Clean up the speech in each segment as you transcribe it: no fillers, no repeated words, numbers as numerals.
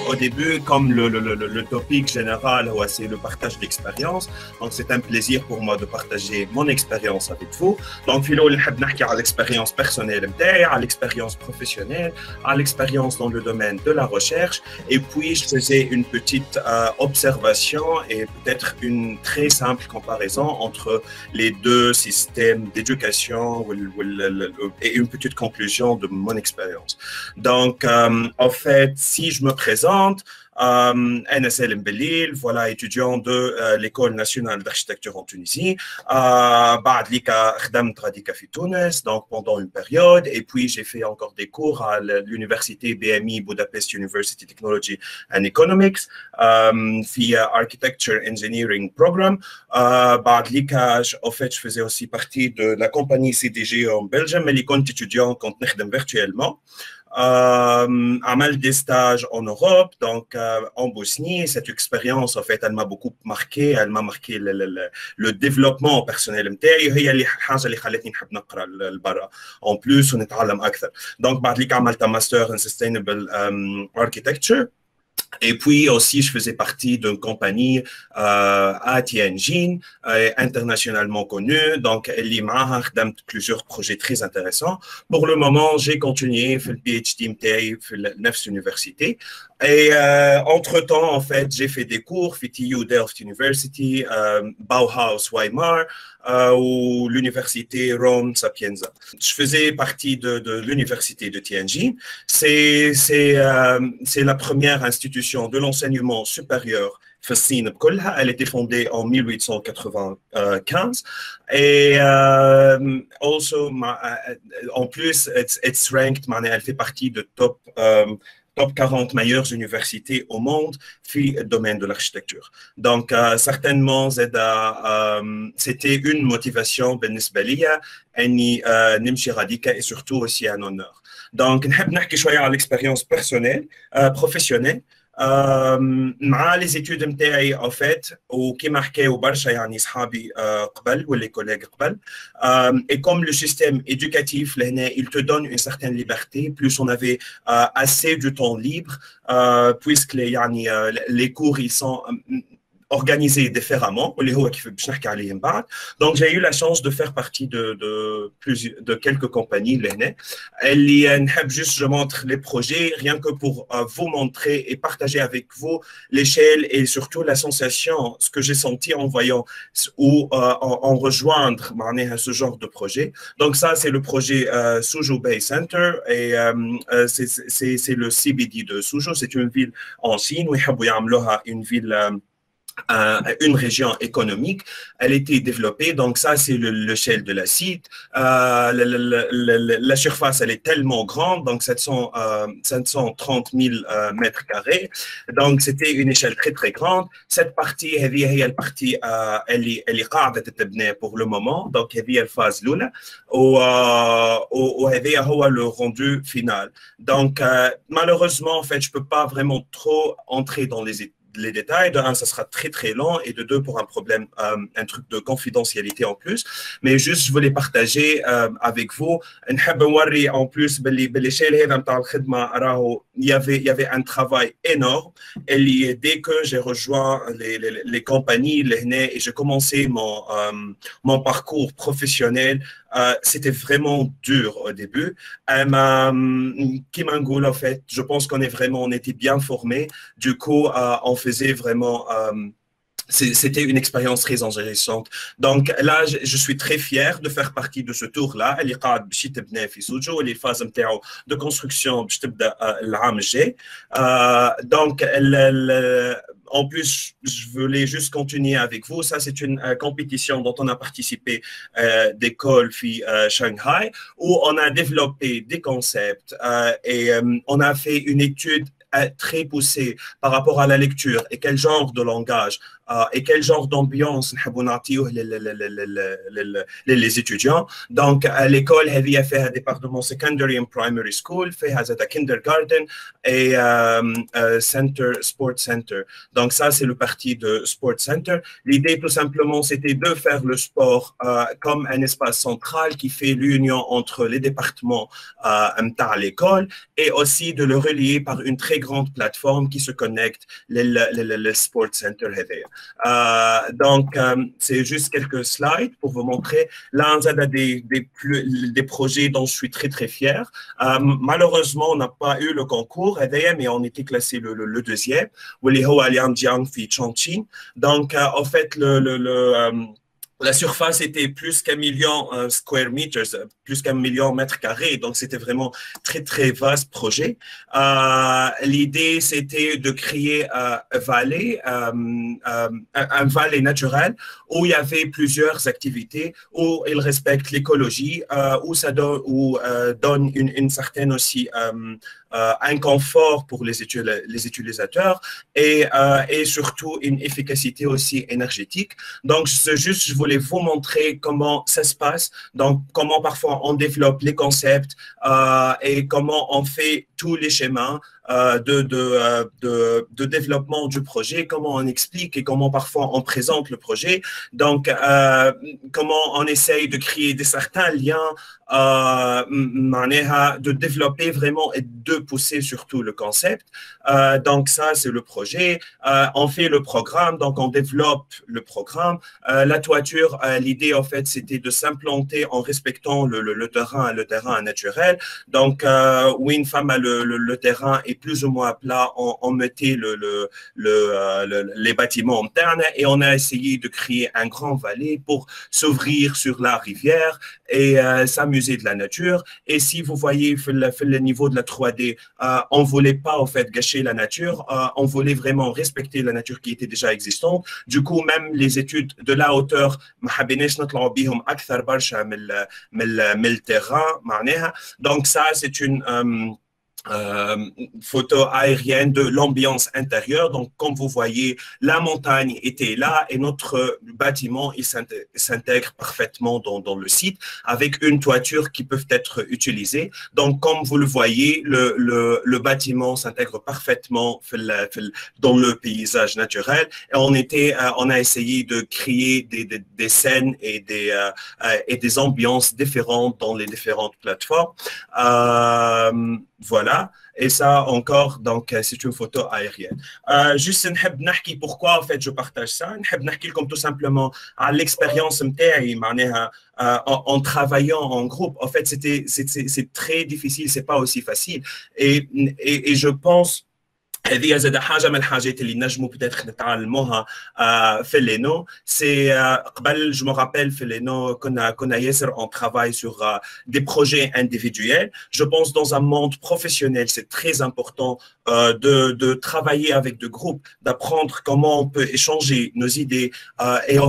au début, comme le topic général, ouais, c'est le partage d'expérience. Donc, c'est un plaisir pour moi de partager mon expérience avec vous. Donc, Philo, je vais parler à l'expérience personnelle, à l'expérience professionnelle, à l'expérience dans le domaine de la recherche. Et puis, je faisais une petite observation et peut-être une très simple comparaison entre les deux systèmes d'éducation et une petite conclusion de mon expérience. Donc, en fait, si je me présente, أنا سالم بليل, voilà, étudiant de l'École nationale d'architecture en Tunisie. بعد ليك خدمت غاديكا في تونس, donc pendant une période, et puis j'ai fait encore des cours à l'université BMI Budapest University Technology and Economics في Architecture Engineering Program. بعد ليك en fait je faisais aussi partie de la compagnie CDG en Belgium, اللي كنت étudiant كنت نخدم virtuellement. Mal des stages en Europe, donc en Bosnie. Cette expérience, en fait, elle m'a beaucoup marqué. Elle m'a marqué le développement personnel. هي اللي حاجة اللي خلتني نحب نقرأ لبرا. En plus, ونتعلم أكثر. Donc, بعد ليك عملت un master in sustainable architecture. Et puis aussi, je faisais partie d'une compagnie à Tianjin, internationalement connue. Donc, elle a plusieurs projets très intéressants. Pour le moment, j'ai continué le PhD MTI à la université. Et entre-temps, en fait, j'ai fait des cours à TU Delft University, Bauhaus Weimar, ou l'université Rome Sapienza. Je faisais partie de l'université de Tianjin. C'est la première institution de l'enseignement supérieur فالصين بكلها. Elle a été fondée en 1895 et also en plus it's ranked, elle fait partie de top 40 meilleures universités au monde في le domaine de l'architecture. Donc certainement c'était une motivation بالنسبة لي اني نمشي غاديكا et surtout aussi un honneur. Donc نحب نحكي شوية على l'expérience personnelle professionnelle. مع لي زيتود نتاعي ان فيت وكيما حكاو برشا يعني صحابي قبل واللي كوليغ قبل et comme le système éducatif لهنا il te donne une certaine liberté, plus on avait assez de temps libre puisque يعني les cours ils sont organisés différemment. Donc, j'ai eu la chance de faire partie de quelques compagnies. Je montre les projets rien que pour vous montrer et partager avec vous l'échelle et surtout la sensation, ce que j'ai senti en voyant ou en rejoindre ce genre de projet. Donc, ça, c'est le projet Suzhou Bay Center et c'est le CBD de Suzhou. C'est une ville en Chine où une ville une région économique, elle était développée, donc ça c'est l'échelle de la site. La surface elle est tellement grande, donc 730 000 mètres carrés, donc c'était une échelle très très grande. Cette partie هي البارتي اللي قاعدة تتبنى pour le moment, donc هي الفاز الأولى وهذا هو le rendu final. Donc malheureusement en fait je peux pas vraiment trop entrer dans les détails. De un, ça sera très très long, et de deux, pour un problème, un truc de confidentialité en plus. Mais juste, je voulais partager avec vous. En plus, il y avait un travail énorme. Et dès que j'ai rejoint les compagnies, et j'ai commencé mon parcours professionnel, c'était vraiment dur au début. Kimangoul, en fait, je pense on était bien formés. Du coup, on faisait vraiment c'était une expérience très enrichissante. Donc là, je suis très fier de faire partie de ce tour-là. اللي قاعد باش يتبنى في سوجو اللي الفاز نتاعو de construction باش تبدا العام الجاي. Donc en plus, je voulais juste continuer avec vous. Ça, c'est une compétition dont on a participé d'école Shanghai, où on a développé des concepts et on a fait une étude très poussée par rapport à la lecture et quel genre de langage et quel genre d'ambiance les étudiants. Donc, l'école a fait un département secondary and primary school, fait un kindergarten et sport center. Donc, ça, c'est le parti de sport center. L'idée, tout simplement, c'était de faire le sport comme un espace central qui fait l'union entre les départements à l'école et aussi de le relier par une très grande plateforme qui se connecte le sport center. Donc, c'est juste quelques slides pour vous montrer. Là, on a des projets dont je suis très, très fier. Malheureusement, on n'a pas eu le concours, mais on était classé le deuxième. Donc, en fait, la surface était plus qu'1 million square meters, plus qu'1 million mètres carrés. Donc, c'était vraiment très, très vaste projet. L'idée, c'était de créer un vallée naturel où il y avait plusieurs activités, où il respecte l'écologie, où ça donne une certaine aussi un confort pour les utilisateurs et surtout une efficacité aussi énergétique. Donc, je voulais vous montrer comment ça se passe, donc comment parfois on développe les concepts et comment on fait tous les schémas de développement du projet, comment on explique et comment parfois on présente le projet. Donc, comment on essaye de créer certains liens, de développer vraiment et de pousser surtout le concept. Donc, ça, c'est le projet. On fait le programme, donc on développe le programme. La toiture, l'idée, en fait, c'était de s'implanter en respectant le terrain naturel. Donc, où une femme a le terrain est plus ou moins plat, on mettait les bâtiments internes et on a essayé de créer un grand vallée pour s'ouvrir sur la rivière et s'amuser de la nature. Et si vous voyez le niveau de la 3D, on ne voulait pas en fait gâcher la nature, on voulait vraiment respecter la nature qui était déjà existante. Du coup, même les études de la hauteur, donc ça, c'est une photo aérienne de l'ambiance intérieure. Donc, comme vous voyez, la montagne était là et notre bâtiment il s'intègre parfaitement dans le site avec une toiture qui peut être utilisée. Donc, comme vous le voyez, le bâtiment s'intègre parfaitement dans le paysage naturel. Et on a essayé de créer des scènes et des ambiances différentes dans les différentes plateformes. Voilà, et ça encore, donc c'est une photo aérienne. Juste, pourquoi en fait je partage ça? Comme tout simplement à l'expérience en travaillant en groupe. En fait, c'est très difficile, c'est pas aussi facile. Et je pense هذه زاد حاجه من الحاجات اللي نجموا peut-être نتعلموها في لينو سي قبل جو مو رابيل في لينو كنا ياسر on travaille sur des projets individuels. Je pense dans un monde professionnel c'est très important de travailler avec des groupes, d'apprendre comment on peut échanger nos idées et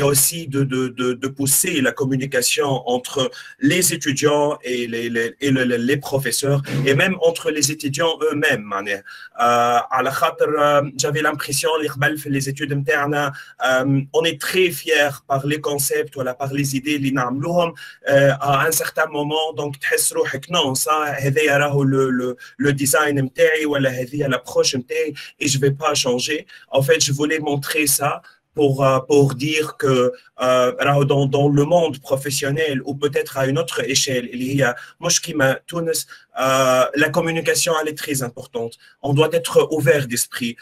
aussi de pousser la communication entre les étudiants et les professeurs et même entre les étudiants eux-mêmes. على خاطر j'avais l'impression les études internes on est très fiers par les concepts ou par les idées اللي نعملوهم à un certain moment donc تحس روحك non ça هذا راهو le design نتاعي ولا هذه l'approche نتاعي et je vais pas changer. En fait, je voulais montrer ça pour dire que dans le monde professionnel ou peut-être à une autre échelle, la communication elle est très importante. On doit être ouvert d'esprit.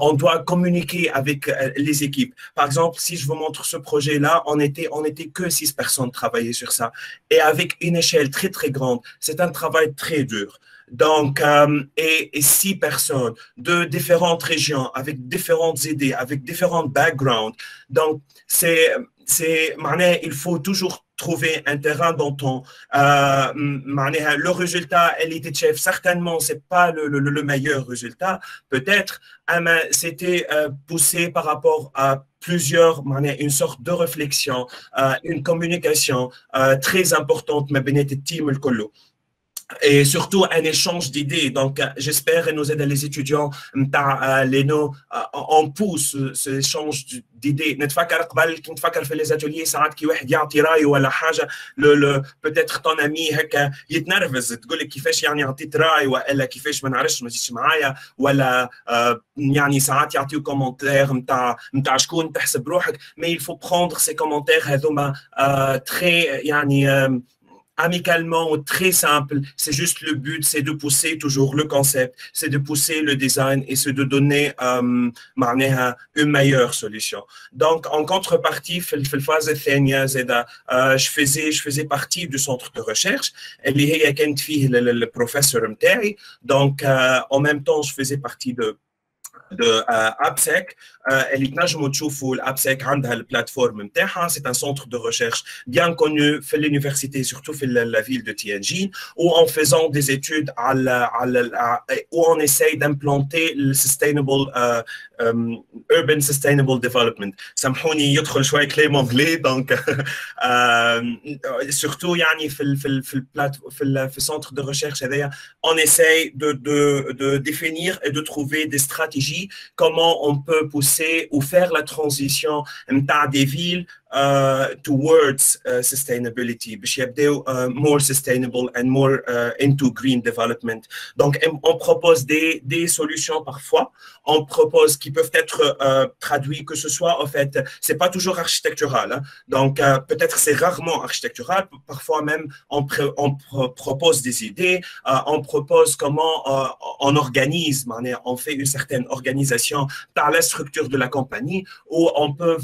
On doit communiquer avec les équipes. Par exemple, si je vous montre ce projet-là, on était que 6 personnes travailler sur ça. Et avec une échelle très, très grande, c'est un travail très dur. Donc, et 6 personnes de différentes régions, avec différentes idées, avec différents backgrounds. Donc, il faut toujours trouver un terrain d'entente. Le résultat, chef, certainement, c'est pas le meilleur résultat. Peut-être, c'était poussé par rapport à plusieurs, une sorte de réflexion, une communication très importante, mais bien team le colo. et surtout un échange d'idées. Donc, j'espère que nous aider les étudiants, on pousse ce échange d'idées. نتفكر قبل كنت نفكر في les ateliers ساعات كي واحد يعطي رايه ولا حاجه peut-être ton ami هكا يتنرفز تقول لك كيفاش يعني عطيت راي ولا كيفاش ما نعرفش ما تجيش معايا ولا يعني ساعات يعطيو كومنتير نتاع شكون تحسب روحك mais il faut prendre ces commentaires هذوما très يعني amicalement ou très simple. C'est juste le but, c'est de pousser toujours le concept, c'est de pousser le design et c'est de donner une meilleure solution. Donc, en contrepartie, je faisais partie du centre de recherche. Le professeur متاعي. Donc, en même temps, je faisais partie de AppSec. اللي تنجموا تشوفوا الابسec عندها البلاتفورم نتاعها c'est un centre de recherche bien connu في l'université surtout في la ville de Tianjin où en faisant des études où on essaye d'implanter le sustainable urban sustainable development. سامحوني يدخل شوي كلام anglais donc surtout يعني في centre de recherche هذايا on essaye de définir et de trouver des stratégies comment on peut pousser ou faire la transition des villes towards sustainability, more sustainable and more into green development. Donc, on propose des solutions parfois, on propose qui peuvent être traduites, que ce soit, en fait, c'est pas toujours architectural, hein. Donc, peut-être c'est rarement architectural, parfois même on propose des idées, on propose comment on organise, on fait une certaine organisation par la structure de la compagnie, où on peut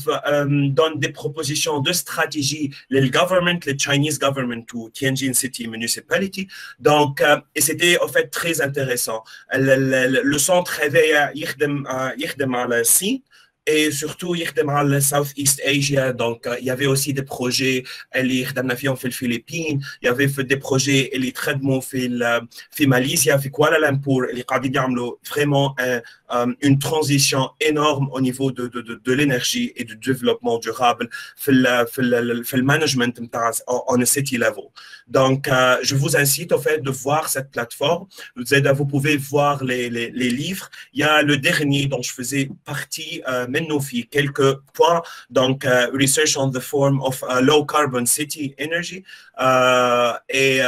donner des propositions de stratégie, le government, le Chinese government ou Tianjin City Municipality. Donc, et c'était en fait très intéressant. Le centre avait يخدم على الصين et surtout يخدم على Southeast Asia. Donc, il y avait aussi des projets اللي خدمنا فيهم في الفلبين. Il y avait des projets اللي تخدموا في ماليزيا في كوالالمبور اللي قاعدين يعملوا vraiment une transition énorme au niveau de l'énergie et du développement durable في le management on a city level. Donc, je vous incite au fait de voir cette plateforme. Vous pouvez voir les livres. Il y a le dernier dont je faisais partie منه في quelques points. Donc, research on the form of low carbon city energy et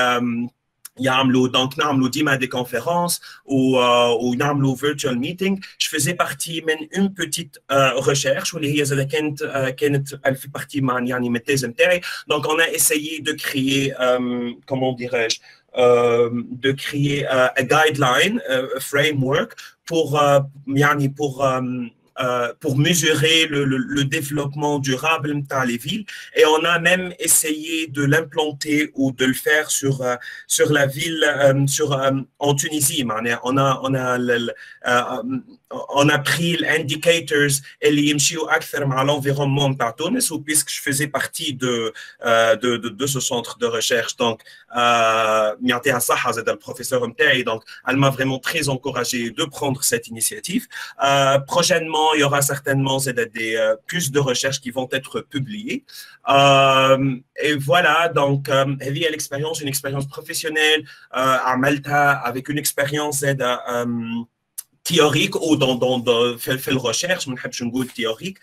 يعملوا donc نعملوا ديما des conférences ou نعملوا virtual meeting. Je faisais partie من une petite recherche واللي هي زاد كانت elle fait partie من يعني من الثيز نتاعي. Donc on a essayé de créer comment dirais-je de créer a guideline, a framework pour mesurer le développement durable dans les villes. Et on a même essayé de l'implanter ou de le faire sur la ville, en Tunisie. On a pris les indicators اللي يمشيوا أكثر مع l'environnement تاع تونس puisque je faisais partie de ce centre de recherche. Donc, يعطيها الصحة زاد البروفيسور نتاعي. Donc, elle m'a vraiment très encouragé de prendre cette initiative. Prochainement, il y aura certainement plus de recherches qui vont être publiées. Et voilà, donc, هذه l'expérience, une expérience professionnelle à Malta avec une expérience théorique ou في الrecherche ما نحبش نقول théorique.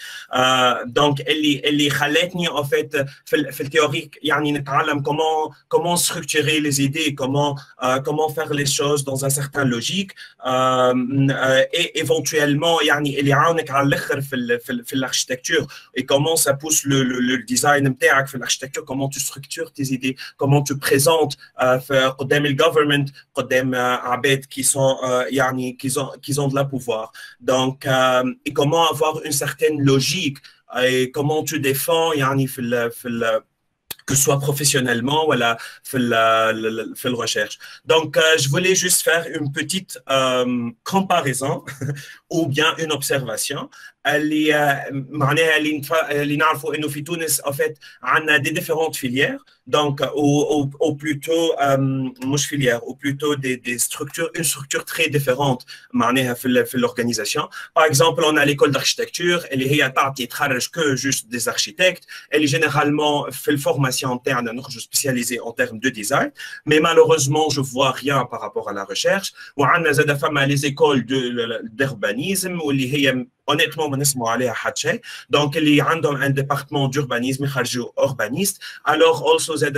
Donc اللي خلتني en fait في التhéorique يعني نتعلم comment structurer les idées, comment faire les choses dans un certain logique et éventuellement يعني اللي يعاونك على الاخر في l'architecture et comment ça pousse le design نتاعك في l'architecture, comment tu structures tes idées, comment tu présentes قدام الجوفرمنت قدام عباد qui sont يعني qui ont de la pouvoir. Donc, et comment avoir une certaine logique et comment tu défends يعني que ce soit professionnellement ou في la recherche. Donc, je voulais juste faire une petite comparaison ou bien une observation. معناها اللي نعرفوا انه في تونس en fait عندنا des différentes filières donc ou plutôt مش filières ou plutôt des structures une structure très différente معناها في l'organisation. Par exemple on a l'école d'architecture اللي هي تعطي تخرج que juste des architectes اللي généralement في الفورماسيون نتاعنا نخرجوا spécialisés en termes de design mais malheureusement je vois rien par rapport à la recherche. وعندنا زاد فما les écoles d'urbanisme واللي هي honnêtement ما نسمعوا عليها حتى شيء دونك اللي عندهم un département d'urbanisme يخرجوا urbaniste. alors also زاد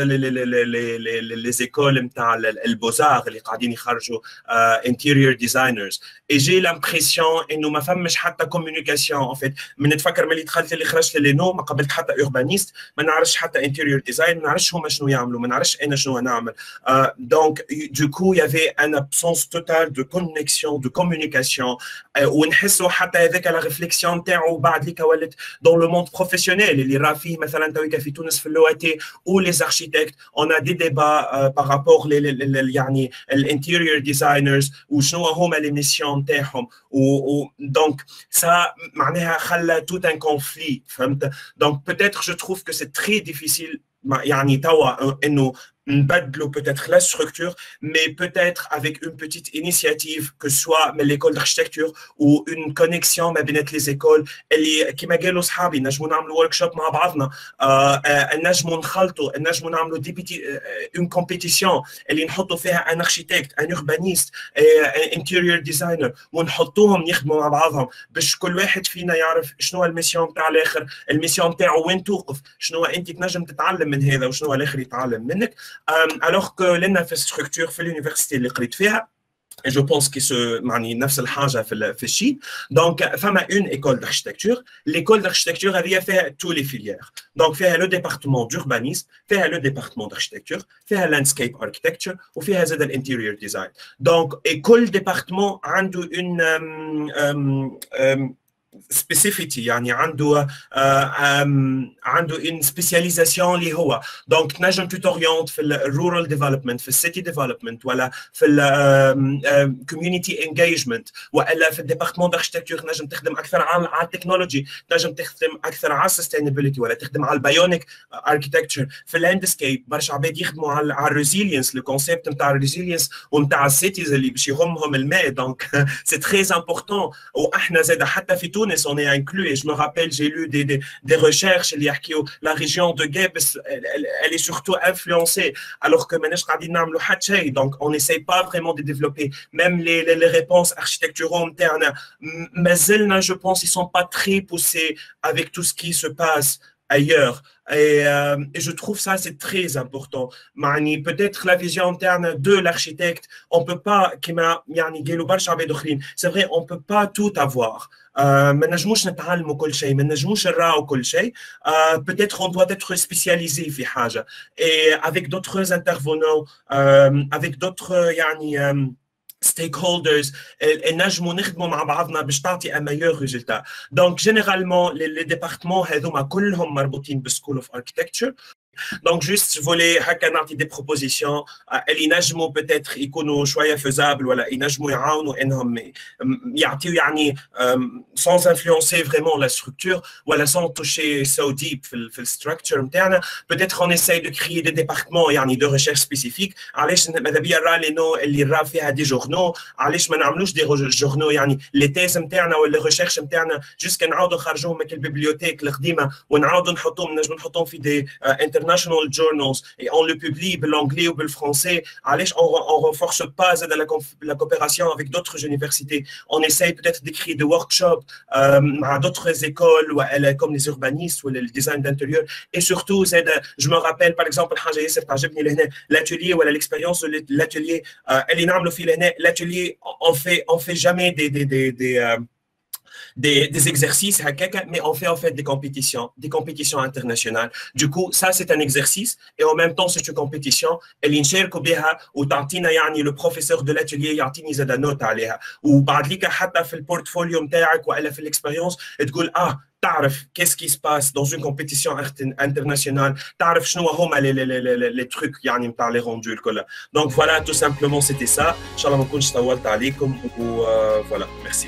les écoles نتاع البوزار اللي قاعدين يخرجوا interior designers et j'ai l'impression انه ما فمش حتى communication en fait. من نتفكر ملي دخلت اللي خرجت للنو ما قبلت حتى urbaniste ما نعرفش حتى interior design ما نعرفش هما شنو يعملوا ما نعرفش انا شنو نعمل. donc du coup il y avait une absence totale de connexion de communication ونحسوا حتى هذاك réflexion نتاعو بعد اللي ولات dans le monde professionnel اللي راه فيه مثلا تويكا في تونس في اللواتي ou les architectes on a des débats par rapport يعني الانتيريور ديزاينرز وشنو هما لي ميسيون نتاعهم donc ça معناها خلى tout un conflit فهمت. donc peut-être je trouve que c'est très difficile يعني توا انه نبدلوا peut-être la structure mais peut-être avec une petite initiative que soit l'école d'architecture ou une connexion ما بين les écoles اللي كما قالوا صحابي نجموا نعملوا workshop مع بعضنا نجموا نخلطوا نجموا نعملوا une compétition اللي نحطوا فيها un architecte un urbaniste un interior designer ونحطوهم يخدموا مع بعضهم باش كل واحد فينا يعرف شنو الميسيون نتاع الاخر الميسيون نتاعو وين توقف شنو انت تنجم تتعلم من هذا وشنو الاخر يتعلم منك. alors que لنا في structure في l'université اللي قريت فيها et je pense que يعني نفس الحاجه في الشيء. donc فما une école d'architecture l'école d'architecture هذه فيها tous les filières donc فيها le département d'urbanisme فيها le département d'architecture فيها landscape architecture وفيها زاد الانتيريور ديزاين. donc et كل département عنده une specificity يعني عنده une spécialisation اللي هو donc تنجم تورينت في rural development في city development ولا في community engagement ولا في الديبارتمون d'architecture تنجم تخدم اكثر على التكنولوجي تنجم تخدم اكثر على sustainability ولا تخدم على البايونيك architecture في اللاندسكيب. برشا عباد يخدموا على الريزيلينس لو كونسيبت نتاع الريزيلينس ونتاع السيتيز اللي باش يهمهم الماء دونك سي تري امبورطون. واحنا زاد حتى في تونس on est inclus et je me rappelle j'ai lu des recherches اللي يحكيوا la région de Guebes elle est surtout influencée alors que ماناش قاعدين نعملوا حتى شيء donc on n'essaye pas vraiment de développer même les réponses architecturales internes مازلنا je pense ils sont pas très poussés avec tout ce qui se passe ailleurs et je trouve ça c'est très important. يعني peut-être la vision interne de l'architecte on peut pas كما يعني قالوا برشا عباد اخرين c'est vrai on peut pas tout avoir ما نجموش نتعلموا كل شيء ما نجموش نراو كل شيء peut-être on doit être spécialisé في حاجه et avec d'autres intervenants avec d'autres يعني stakeholders نجموا نخدموا مع بعضنا باش تعطي un meilleur résultat. donc généralement les départements هذوما كلهم مربوطين بالسكول اوف اركيتكتشر. donc juste je voulais هكا نعطي des propositions اللي نجموا peut-être يكونوا شويه فيزابل ولا ينجموا يعاونوا انهم يعطيوا يعني sans influencer vraiment la structure ولا sans toucher so deep في structure نتاعنا. peut-être on essaye de créer des départements يعني de recherche spécifique. علاش ماذا بيا راه لي نو اللي راه فيها دي جورنو علاش ما نعملوش دي جورنو يعني لي تيز نتاعنا ولا ريشيرش نتاعنا جوست نعاودوا نخرجوهم من البيبليوتيك القديمه ونعاودوا نحطوهم نجموا نحطوهم في دي international journals et on le publie بالanglais ou بالفرنسي. علاش on renforce pas la coopération avec d'autres universités. on essaye peut-être d'écrire des workshops مع d'autres écoles comme les urbanistes ou le design d'intérieur et surtout je me rappelle par exemple حاجه ياسر تعجبني لهنا l'atelier ولا l'expérience de l'atelier اللي نعملوا فيه لهنا l'atelier on fait jamais des exercices mais on fait en fait des compétitions internationales. du coup ça c'est un exercice et en même temps c'est une compétition اللي نشاركوا بها وتعطينا يعني le professeur de l'atelier يعطيني زاد نوت عليها وبعد ليك حتى في البورتفوليو نتاعك ولا في الاكسبيريونس تقول تعرف qu'est-ce qui se passe dans une compétition internationale تعرف شنو هما les trucs يعني نتاع les rendus الكل. donc voilà tout simplement c'était ça. ان شاء الله ما نكونش طولت عليكم و voilà merci.